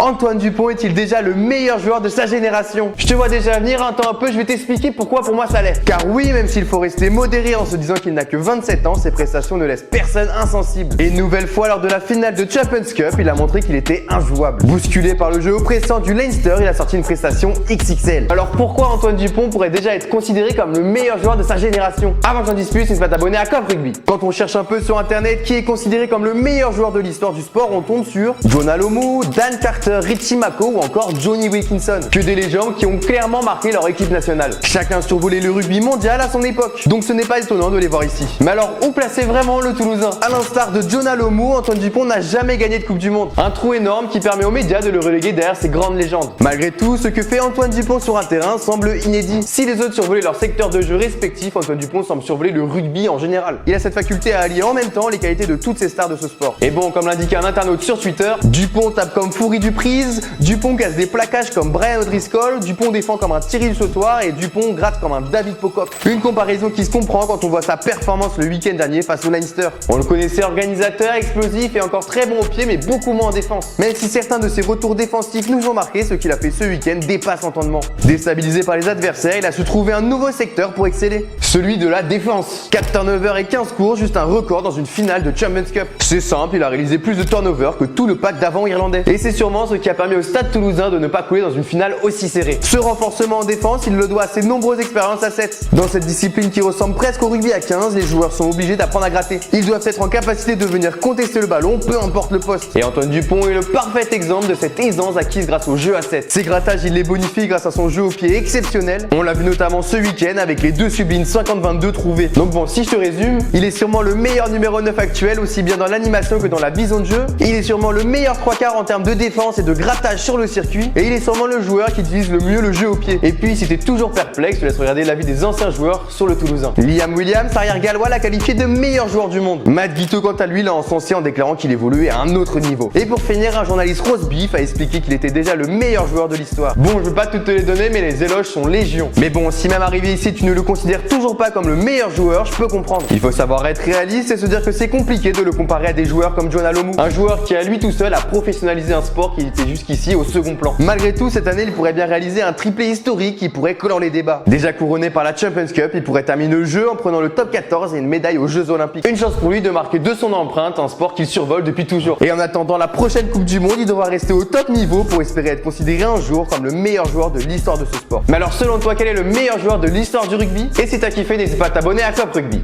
Antoine Dupont est-il déjà le meilleur joueur de sa génération? Je te vois déjà venir, attends un peu, je vais t'expliquer pourquoi pour moi ça l'est. Car oui, même s'il faut rester modéré en se disant qu'il n'a que 27 ans, ses prestations ne laissent personne insensible. Et une nouvelle fois, lors de la finale de Champions Cup, il a montré qu'il était injouable. Bousculé par le jeu oppressant du Leinster, il a sorti une prestation XXL. Alors pourquoi Antoine Dupont pourrait déjà être considéré comme le meilleur joueur de sa génération? Avant que j'en dise plus, n'hésite pas à t'abonner à Cop Rugby. Quand on cherche un peu sur internet qui est considéré comme le meilleur joueur de l'histoire du sport, on tombe sur John Alomu, Dan Carter, Richie Mako ou encore Johnny Wilkinson. Que des légendes qui ont clairement marqué leur équipe nationale. Chacun survolait le rugby mondial à son époque, donc ce n'est pas étonnant de les voir ici. Mais alors, où placer vraiment le Toulousain? À l'instar de John Alomu, Antoine Dupont n'a jamais gagné de Coupe du Monde. Un trou énorme qui permet aux médias de le reléguer derrière ces grandes légendes. Malgré tout, ce que fait Antoine Dupont sur un terrain semble inédit. Si les autres survolaient leur secteur de jeu respectif, Antoine Dupont semble survoler le rugby en général. Il a cette faculté à allier en même temps les qualités de toutes ces stars de ce sport. Et bon, comme l'indiquait un internaute sur Twitter, Dupont tape comme Foury Duprise, Dupont casse des plaquages comme Brian O'Driscoll, Dupont défend comme un Thierry Sautoir et Dupont gratte comme un David Pocock. Une comparaison qui se comprend quand on voit sa performance le week-end dernier face au Leinster. On le connaissait organisateur, explosif et encore très bon au pied mais beaucoup moins en défense. Même si certains de ses retours défensifs nous ont marqué, ce qu'il a fait ce week-end dépasse l'entendement. Déstabilisé par les adversaires, il a su trouver un nouveau secteur pour exceller. Celui de la défense. 4 turnovers et 15 courses, juste un record dans une finale de Champions Cup. C'est simple, il a réalisé plus de turnovers que tout le pack d'avant irlandais. Et c'est sûrement ce qui a permis au Stade Toulousain de ne pas couler dans une finale aussi serrée. Ce renforcement en défense, il le doit à ses nombreuses expériences à 7. Dans cette discipline qui ressemble presque au rugby à 15, les joueurs sont obligés d'apprendre à gratter. Ils doivent être en capacité de venir contester le ballon, peu importe le poste. Et Antoine Dupont est le parfait exemple de cette aisance acquise grâce au jeu à 7. Ses grattages, il les bonifie grâce à son jeu au pied exceptionnel. On l'a vu notamment ce week-end avec les deux sublimes 50-22 trouvés. Donc bon, si je te résume, il est sûrement le meilleur numéro 9 actuel, aussi bien dans l'animation que dans la vision de jeu. Il est sûrement le meilleur 3/4 en termes de défense et de grattage sur le circuit. Et il est sûrement le joueur qui utilise le mieux le jeu au pied. Et puis, si t'es toujours perplexe, je te laisse regarder l'avis des anciens joueurs sur le Toulousain. Liam Williams, arrière gallois, l'a qualifié de meilleur joueur du monde. Matt Guiteau, quant à lui, l'a encensé en déclarant qu'il évoluait à un autre niveau. Et pour finir, un journaliste Rose Beef a expliqué qu'il était déjà le meilleur joueur de l'histoire. Bon, je veux pas toutes te les donner, mais les éloges sont légion. Mais bon, si même arrivé ici, tu ne le considères toujours pas comme le meilleur joueur, je peux comprendre. Il faut savoir être réaliste et se dire que c'est compliqué de le comparer à des joueurs comme John Alomu. Un joueur qui, à lui tout seul, a professionnalisé un sport qui était jusqu'ici au second plan. Malgré tout, cette année, il pourrait bien réaliser un triplé historique qui pourrait clore les débats. Déjà couronné par la Champions Cup, il pourrait terminer le jeu en prenant le top 14 et une médaille aux Jeux Olympiques. Une chance pour lui de marquer de son empreinte un sport qu'il survole depuis toujours. Et en attendant la prochaine Coupe du Monde, il devra rester au top niveau pour espérer être considéré un jour comme le meilleur joueur de l'histoire de ce sport. Mais alors selon toi, quel est le meilleur joueur de l'histoire du rugby? Et si t'as kiffé, n'hésite pas à t'abonner à Cop Rugby.